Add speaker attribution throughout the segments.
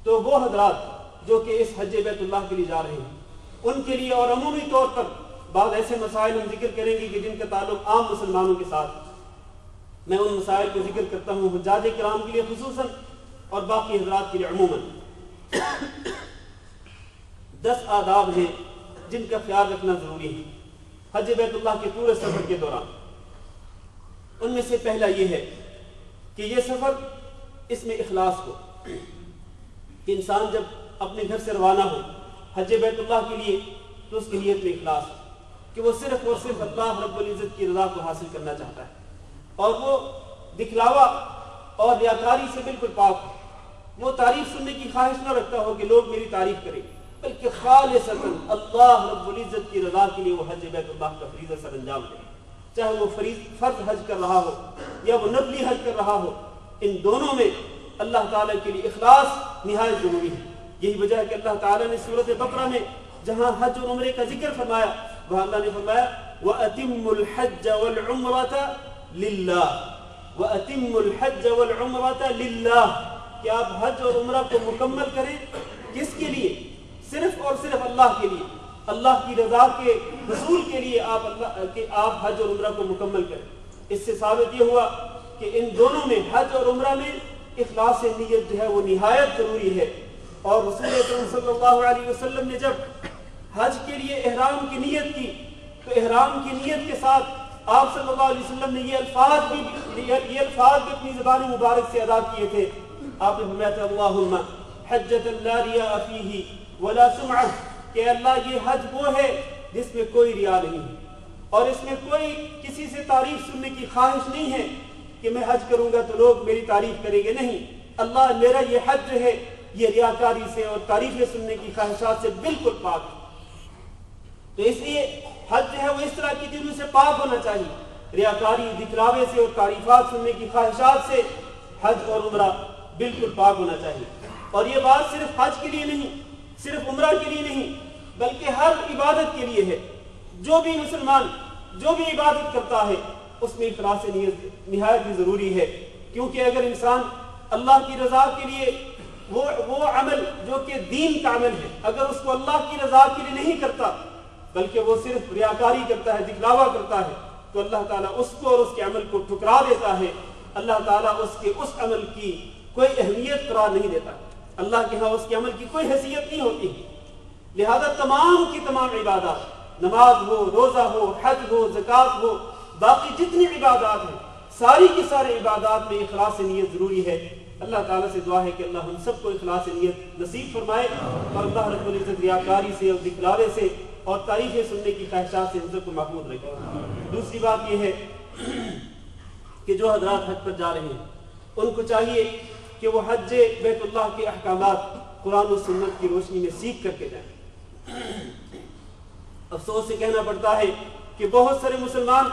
Speaker 1: تو وہ حضرات جو کہ اس حج بیت اللہ کے لیے جا رہے ہیں ان کے لیے اور عمومی طور پر بعض ایسے مسائل ہم ذکر کریں گے کہ جن کا تعلق عام مسلمانوں کے ساتھ، میں ان مسائل کو ذکر کرتا ہوں حجاج کرام کے لیے خصوصاً اور باقی حضرات کے لیے عموماً۔ 10 آداب ہیں جن کا خیال رکھنا ضروری ہے حج بیت اللہ کے پورے سفر کے دوران۔ ان میں سے پہلا یہ ہے کہ یہ سفر اس میں اخلاص ہو، کہ انسان جب اپنے گھر سے روانہ ہو حج بیت اللہ کے لیے تو اس کی نیت میں اخلاص ہو کہ وہ صرف اور صرف اللہ رب العزت کی رضا کو حاصل کرنا چاہتا ہے، اور وہ دکھلاوا اور ریاکاری سے بالکل پاک ہو، وہ تعریف سننے کی خواہش نہ رکھتا ہو کہ لوگ میری تعریف کریں، بلکہ خالصتاً اللہ رب العزت کی رضا کے لیے وہ حج بیت اللہ کا فریضہ سر انجام دے، چاہے وہ فرض حج کر رہا ہو یا وہ نفلی حج کر رہا ہو، ان دونوں میں اللہ تعالیٰ کے لیے اخلاص نہایت ضروری ہے۔ یہی وجہ ہے کہ اللہ تعالیٰ نے سورۃ بقرہ میں جہاں حج اور عمرے کا ذکر فرمایا وہاں اللہ نے فرمایا وَأَتِمُّ الْحَجَّ وَالْعُمْرَةَ لِلَّهِ، وَأَتِمُّ الْحَجَّ وَالْعُمْرَةَ لِلَّهِ، کہ آپ حج اور عمرہ کو مکمل کریں، کس کے لیے؟ صرف اور صرف اللہ کے لیے، اللہ کی رضا کے حصول کے لیے آپ حج اور عمرہ کو مکمل کریں۔ اس سے ثابت یہ ہوا کہ ان دونوں میں حج اور عمرہ میں اخلاص نیت جو ہے وہ نہایت ضروری ہے، اور رسول اکرم صلی اللہ علیہ وسلم نے جب حج کے لیے احرام کی نیت کی تو احرام کی نیت کے ساتھ آپ صلی اللہ علیہ وسلم نے یہ الفاظ بھی اپنی زبان مبارک سے ادا کیے تھے۔ آپ نے فرمایا تھا اللہم حجۃ لا ریاء فیہ ولا سمعہ، کہ اللہ یہ حج وہ ہے جس میں کوئی ریا نہیں ہے اور اس میں کوئی کسی سے تعریف سننے کی خواہش نہیں ہے کہ میں حج کروں گا تو لوگ میری تعریف کریں گے، نہیں، اللہ میرا یہ حج جو ہے یہ ریاکاری سے اور تعریفیں سننے کی خواہشات سے بالکل پاک ہے۔ تو اس لیے حج جو ہے وہ اس طرح کی چیزوں سے پاک ہونا چاہیے، ریاکاری، دکھلاوے سے اور تعریفات سننے کی خواہشات سے حج اور عمرہ بالکل پاک ہونا چاہیے۔ اور یہ بات صرف حج کے لیے نہیں، صرف عمرہ کے لیے نہیں، بلکہ ہر عبادت کے لیے ہے۔ جو بھی مسلمان جو بھی عبادت کرتا ہے اس میں اخلاص نیت نہایت ہی ضروری ہے، کیونکہ اگر انسان اللہ کی رضا کے لیے وہ عمل جو کہ دین کا عمل ہے اگر اس کو اللہ کی رضا کے لیے نہیں کرتا بلکہ وہ صرف ریاکاری کرتا ہے، دکھلاوا کرتا ہے، تو اللہ تعالیٰ اس کو اور اس کے عمل کو ٹھکرا دیتا ہے، اللہ تعالیٰ اس عمل کی کوئی اہمیت قرار نہیں دیتا، اللہ کے ہاں اس کے عمل کی کوئی حیثیت نہیں ہوتی۔ لہذا تمام کی تمام عبادات، نماز ہو، روزہ ہو، حج ہو، زکوٰۃ ہو، باقی جتنی عبادات ہیں ساری کی ساری عبادات میں اخلاص نیت ضروری ہے۔ اللہ تعالیٰ سے دعا ہے کہ اللہ ہم سب کو اخلاص نیت نصیب فرمائے، اور اللہ رب العزت ریاکاری سے اور دکھلاوے سے اور تعریفیں سننے کی خواہشات سے ہم سب کو محفوظ رکھے۔ دوسری بات یہ ہے کہ جو حضرات حج پر جا رہے ہیں ان کو چاہیے کہ وہ حج بیت اللہ کے احکامات قرآن و سنت کی روشنی میں سیکھ کر کے جائیں۔ افسوس سے کہنا پڑتا ہے کہ بہت سارے مسلمان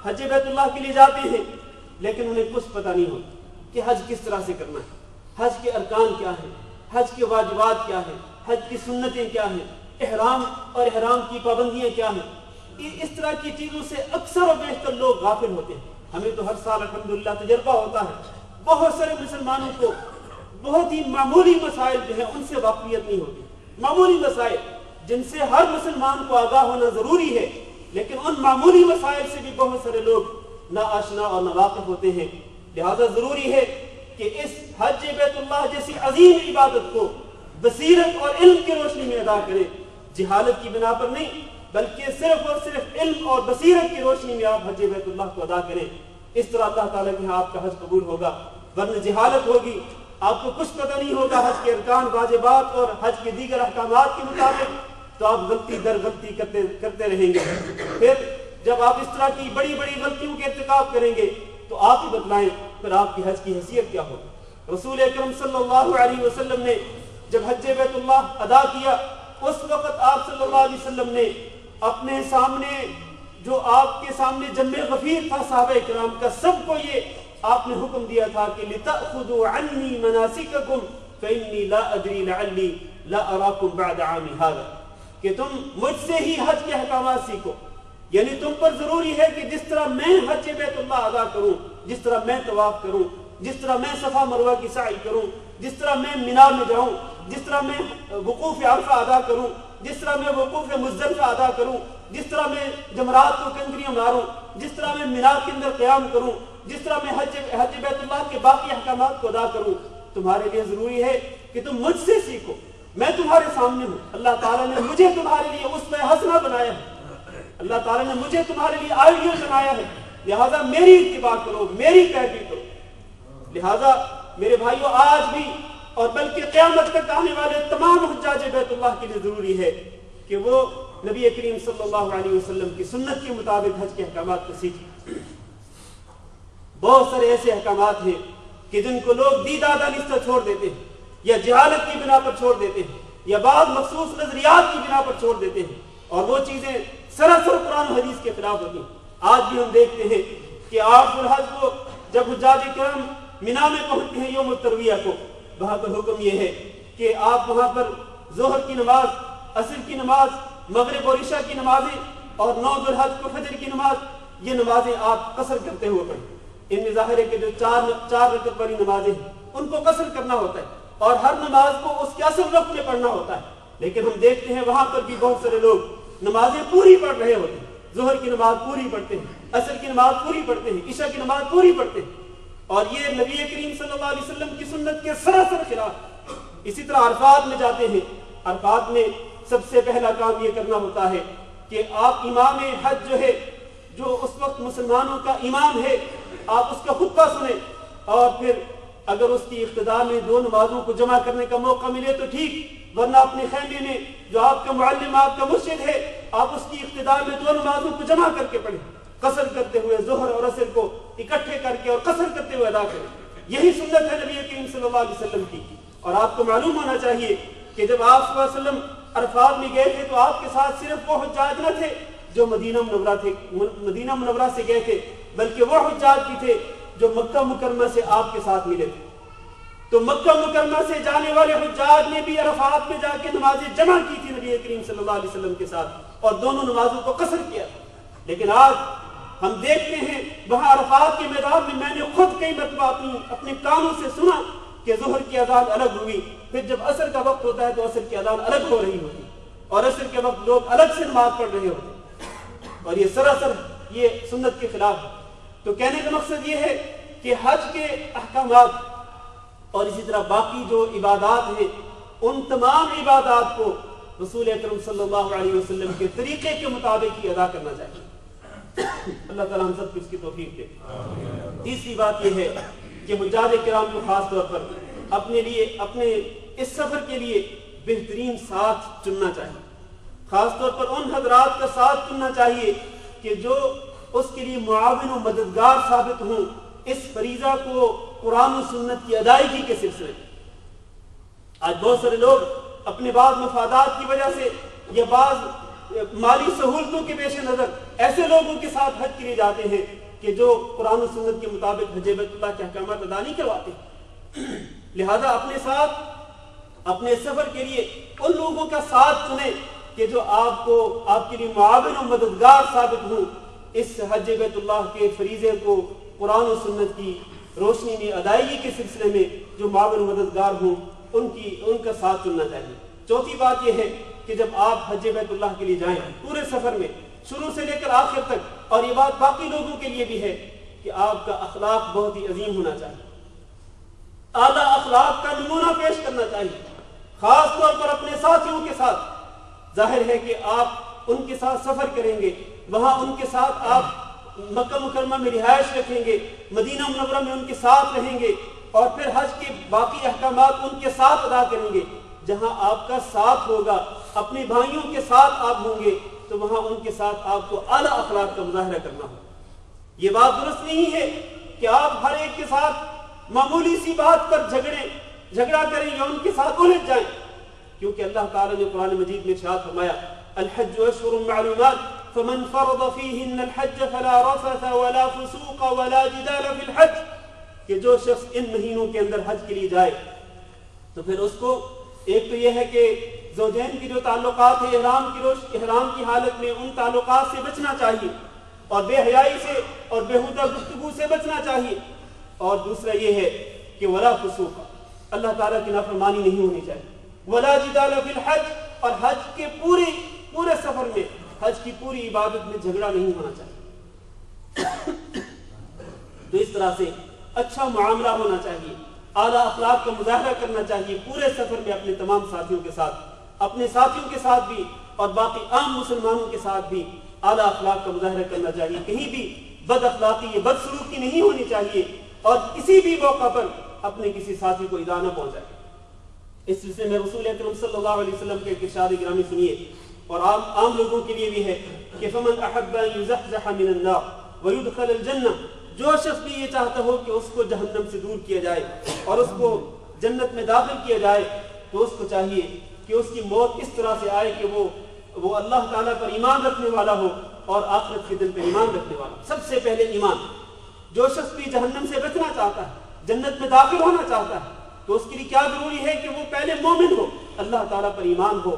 Speaker 1: حج بیت اللہ کے لیے جاتے ہیں لیکن انہیں کچھ پتہ نہیں ہوتا کہ حج کس طرح سے کرنا ہے، حج کے ارکان کیا ہیں، حج کے واجبات کیا ہیں، حج کی سنتیں کیا ہیں، احرام اور احرام کی پابندیاں کیا ہیں۔ اس طرح کی چیزوں سے اکثر و بیشتر لوگ غافل ہوتے ہیں۔ ہمیں تو ہر سال الحمدللہ تجربہ ہوتا ہے، بہت سارے مسلمانوں کو بہت ہی معمولی مسائل جو ہیں ان سے واقفیت نہیں ہوتی، معمولی مسائل جن سے ہر مسلمان کو آگاہ ہونا ضروری ہے، لیکن ان معمولی مسائل سے بھی بہت سارے لوگ ناآشنا اور ناواقف ہوتے ہیں۔ لہذا ضروری ہے کہ اس حج بیت اللہ جیسی عظیم عبادت کو بصیرت اور علم کی روشنی میں ادا کریں، جہالت کی بنا پر نہیں بلکہ صرف اور صرف علم اور بصیرت کی روشنی میں آپ حج بیت اللہ کو ادا کریں۔ اس طرح اللہ تعالیٰ کے ہاں آپ کا حج قبول ہوگا، ورنہ جہالت ہوگی، آپ کو کچھ پتہ نہیں ہوگا حج کے ارکان، واجبات اور حج کے دیگر احکامات کے مطابق، تو آپ غلطی در غلطی کرتے رہیں گے۔ پھر جب آپ اس طرح کی بڑی بڑی غلطیوں کے ارتکاب کریں گے تو آپ ہی بتلائیں پھر آپ کی حج کی حیثیت کیا ہوگی۔ رسول اکرم صلی اللہ علیہ وسلم نے جب حج بیت اللہ ادا کیا اس وقت آپ صلی اللہ علیہ وسلم نے اپنے سامنے جو آپ کے سامنے جمع غفیر تھا صحابہ کرام کا، سب کو یہ آپ نے حکم دیا تھا کہ لِتَأْخُذُوا عَنِّي مَنَاسِكَكُمْ فَإِنِّي لَا أَدْرِي لَعَلِّي لَا أَرَاكُمْ بَعْدَ عَامِ هَذَا، کہ تم مجھ سے ہی حج کے احکامات سیکھو، یعنی تم پر ضروری ہے کہ جس طرح میں حج بیت اللہ ادا کروں، جس طرح میں طواف کروں، جس طرح میں صفا مروہ کی سعی کروں، جس طرح میں مینا میں جاؤں، جس طرح میں وقوف عرفہ ادا کروں، جس طرح میں وقوف مزدلفہ ادا کروں، جس طرح میں جمرات کو کنکریاں ماروں، جس طرح میں مینا کے اندر قیام کروں، جس طرح میں حج بیت اللہ کے باقی احکامات کو ادا کروں، تمہارے لیے ضروری ہے کہ تم مجھ سے سیکھو، میں تمہارے سامنے ہوں۔ اللہ تعالیٰ نے مجھے تمہارے لیے اسوہ حسنہ بنایا ہے، اللہ تعالیٰ نے مجھے تمہارے لیے آئیڈیل بنایا ہے، لہٰذا میری اتباع کرو، میری پیروی کرو۔ لہٰذا میرے بھائیوں، آج بھی اور بلکہ قیامت تک آنے والے تمام حجاج بیت اللہ کے لیے ضروری ہے کہ وہ نبی کریم صلی اللہ علیہ وسلم کی سنت کے مطابق حج کے احکامات کو سیکھیں۔ بہت سارے ایسے احکامات ہیں کہ جن کو لوگ دیدہ دانستہ چھوڑ دیتے ہیں، یا جہالت کی بنا پر چھوڑ دیتے ہیں، یا بعض مخصوص نظریات کی بنا پر چھوڑ دیتے ہیں، اور وہ چیزیں سراسر قرآن و حدیث کے خلاف ہوتی ہیں۔ آج بھی ہم دیکھتے ہیں کہ عاشور الحج کو جب حجاج کرام مینا میں پہنچتے ہیں یوم الترویہ کو، وہاں پر حکم یہ ہے کہ آپ وہاں پر ظہر کی نماز، عصر کی نماز، مغرب اور عشاء کی نمازیں اور 9 ذو الحج کو فجر کی نماز، یہ نمازیں آپ قصر کرتے ہوئے پڑھیں۔ ان میں ظاہر ہے کہ جو چار رکعت والی نمازیں ہیں ان کو قصر کرنا ہوتا ہے، اور ہر نماز کو اس کے اصل وقت میں پڑھنا ہوتا ہے۔ لیکن ہم دیکھتے ہیں وہاں پر بھی بہت سارے لوگ نمازیں پوری پڑھ رہے ہوتے ہیں، ظہر کی نماز پوری پڑھتے ہیں، عصر کی نماز پوری پڑھتے ہیں، عشاء کی نماز پوری پڑھتے ہیں، اور یہ نبی کریم صلی اللہ علیہ وسلم کی سنت کے سراسر خلاف۔ اسی طرح عرفات میں جاتے ہیں، عرفات میں سب سے پہلا کام یہ کرنا ہوتا ہے کہ آپ امام حج جو ہے، جو اس وقت مسلمانوں کا امام ہے، آپ اس کا خطبہ سنیں، اور پھر اگر اس کی اقتداء میں 2 نمازوں کو جمع کرنے کا موقع ملے تو ٹھیک، ورنہ اپنے خیمے میں جو آپ کا معلم، آپ کا مرشد ہے، آپ اس کی اقتداء میں 2 نمازوں کو جمع کر کے پڑھیں، قصر کرتے ہوئے ظہر اور عصر کو اکٹھے کر کے اور قصر کرتے ہوئے ادا کریں۔ یہی سنت ہے نبی کریم صلی اللہ علیہ وسلم کی۔ اور آپ کو معلوم ہونا چاہیے کہ جب آپ صلی اللہ علیہ وسلم عرفات میں گئے تھے تو آپ کے ساتھ صرف وہ حجاج نہ تھے جو مدینہ منورہ سے گئے تھے، بلکہ وہ حجاج بھی تھے جو مکہ مکرمہ سے آپ کے ساتھ ملے تھے۔ تو مکہ مکرمہ سے جانے والے حجاج نے بھی عرفات میں جا کے نمازیں جمع کی تھی نبی کریم صلی اللہ علیہ وسلم کے ساتھ، اور دونوں نمازوں کو قصر کیا تھا۔ لیکن آج ہم دیکھتے ہیں وہاں عرفات کے میدان میں نے خود کئی مرتبہ اپنے کانوں سے سنا کہ ظہر کی اذان الگ ہوئی، پھر جب عصر کا وقت ہوتا ہے تو عصر کی اذان الگ ہو رہی ہوتی، اور عصر کے وقت لوگ الگ سے نماز پڑھ رہے ہوتے، اور یہ سراسر یہ سنت کے خلاف ہے۔ تو کہنے کا مقصد یہ ہے کہ حج کے احکامات اور اسی طرح باقی جو عبادات ہیں، ان تمام عبادات کو رسول اکرم صلی اللہ علیہ وسلم کے طریقے کے مطابق ہی ادا کرنا چاہیے۔ اللہ تعالیٰ ہم سب کو اس کی توفیق دے۔ تیسری بات یہ ہے کہ حجاج کرام کو خاص طور پر اپنے اس سفر کے لیے بہترین ساتھ چننا چاہیے، خاص طور پر ان حضرات کا ساتھ چننا چاہیے کہ جو اس کے لیے معاون و مددگار ثابت ہوں اس فریضہ کو قرآن و سنت کی ادائیگی کے سلسلے میں۔ آج بہت سارے لوگ اپنے بعض مفادات کی وجہ سے یا بعض مالی سہولتوں کے پیش نظر ایسے لوگوں کے ساتھ حج کے لیے جاتے ہیں کہ جو قرآن و سنت کے مطابق حج بیت اللہ کے احکامات ادا نہیں کرواتے۔ لہذا اپنے ساتھ اپنے سفر کے لیے ان لوگوں کا ساتھ چنیں کہ جو آپ کے لیے معاون و مددگار ثابت ہوں اس حج بیت اللہ کے فریضے کو قرآن و سنت کی روشنی میں ادائیگی کے سلسلے میں جو معاون و مددگار ہوں ان کا ساتھ چننا چاہیے۔ چوتھی بات یہ ہے کہ جب آپ حج بیت اللہ کے لیے جائیں پورے سفر میں شروع سے لے کر آخر تک، اور یہ بات باقی لوگوں کے لیے بھی ہے کہ آپ کا اخلاق بہت ہی عظیم ہونا چاہیے، اعلیٰ اخلاق کا نمونہ پیش کرنا چاہیے، خاص طور پر اپنے ساتھیوں کے ساتھ۔ ظاہر ہے کہ آپ ان کے ساتھ سفر کریں گے، وہاں ان کے ساتھ آپ مکہ مکرمہ میں رہائش رکھیں گے، مدینہ منورہ میں ان کے ساتھ رہیں گے، اور پھر حج کے باقی احکامات ان کے ساتھ ادا کریں گے۔ جہاں آپ کا ساتھ ہوگا، اپنے بھائیوں کے ساتھ آپ ہوں گے، تو وہاں ان کے ساتھ آپ کو اعلیٰ اخلاق کا مظاہرہ کرنا ہوگا۔ یہ بات درست نہیں ہے کہ آپ ہر ایک کے ساتھ معمولی سی بات پر جھگڑا کریں یا ان کے ساتھ الجھ جائیں، کیونکہ اللہ تعالیٰ نے قرآن مجید میں ارشاد فرمایا الحج اشہر معلومات فمن فرض فیہن الحج فلا رفث ولا فسوق ولا جدال فی الحج، کہ جو شخص ان مہینوں کے اندر حج کے لیے جائے تو پھر اس کو ایک تو یہ ہے کہ زوجین کی جو تعلقات ہیں احرام کی حالت میں ان تعلقات سے بچنا چاہیے، اور بے حیائی سے اور بیہودہ گفتگو سے بچنا چاہیے، اور دوسرا یہ ہے کہ ولا فسوق، اللہ تعالیٰ کی نافرمانی نہیں ہونی چاہیے۔ ولا جدال فی الحج، اور حج کے پورے سفر میں، حج کی پوری عبادت میں جھگڑا نہیں ہونا چاہیے۔ تو اس طرح سے اچھا معاملہ ہونا چاہیے، اعلیٰ اخلاق کا مظاہرہ کرنا چاہیے پورے سفر میں اپنے تمام ساتھیوں کے ساتھ، اپنے ساتھیوں کے ساتھ بھی اور باقی عام مسلمانوں کے ساتھ بھی اعلیٰ اخلاق کا مظاہرہ کرنا چاہیے۔ کہیں بھی بد اخلاقی یا بد سلوکی نہیں ہونی چاہیے، اور کسی بھی موقع پر اپنے کسی ساتھی کو ایذا نہ پہنچائے۔ اس سلسلے میں رسول اکرم صلی اللہ علیہ وسلم کے ارشاد گرامی سنیے، اور عام لوگوں کے لیے بھی ہے کہ فمن احب ان یزحزح من النار ویدخل الجنہ، جو شخص بھی یہ چاہتا ہو کہ اس کو جہنم سے دور کیا جائے اور اس کو جنت میں داخل کیا جائے، تو اس کو چاہیے کہ اس کی موت اس طرح سے آئے کہ وہ اللہ تعالیٰ پر ایمان رکھنے والا ہو اور آخرت کے دن پر ایمان رکھنے والا۔ سب سے پہلے ایمان۔ جو شخص بھی جہنم سے بچنا چاہتا ہے، جنت میں داخل ہونا چاہتا ہے، تو اس کے لیے کیا ضروری ہے کہ وہ پہلے مومن ہو، اللہ تعالیٰ پر ایمان ہو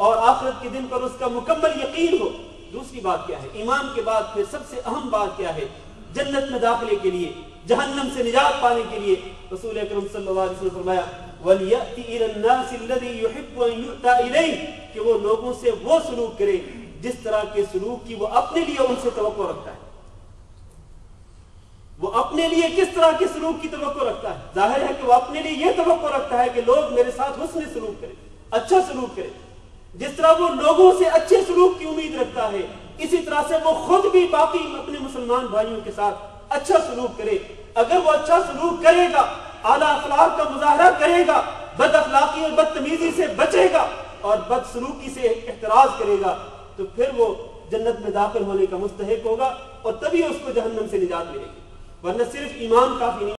Speaker 1: اور آخرت کے دن پر اس کا مکمل یقین ہو۔ دوسری بات کیا ہے؟ ایمان کے بعد پھر سب سے اہم بات کیا ہے؟ جنت میں داخلے کے لیے، جہنم سے نجات پانے کے لیے رسول اکرم صلی اللہ علیہ وسلم فرمایا وَلْيَأْتِ إِلَى النَّاسِ الَّذِي يُحِبُّ أَن يُؤْتَى إِلَيْهِ، کہ وہ لوگوں سے وہ سلوک کرے جس طرح کے سلوک کی وہ اپنے لیے ان سے توقع رکھتا ہے۔ وہ اپنے لیے کس طرح کے سلوک کی توقع رکھتا ہے؟ ظاہر ہے کہ وہ اپنے لیے یہ توقع رکھتا ہے کہ لوگ میرے ساتھ حسن سلوک کریں، اچھا سلوک کریں۔ جس طرح وہ لوگوں سے اچھے سلوک کی امید رکھتا ہے، اسی طرح سے وہ خود بھی باقی اپنے مسلمان بھائیوں کے ساتھ اچھا سلوک کرے۔ اگر وہ اچھا سلوک کرے گا، اعلیٰ اخلاق کا مظاہرہ کرے گا، بد اخلاقی اور بدتمیزی سے بچے گا اور بد سلوکی سے احتراز کرے گا، تو پھر وہ جنت میں داخل ہونے کا مستحق ہوگا، اور تبھی اس کو جہنم سے نجات ملے گی، ورنہ صرف ایمان کافی نہیں۔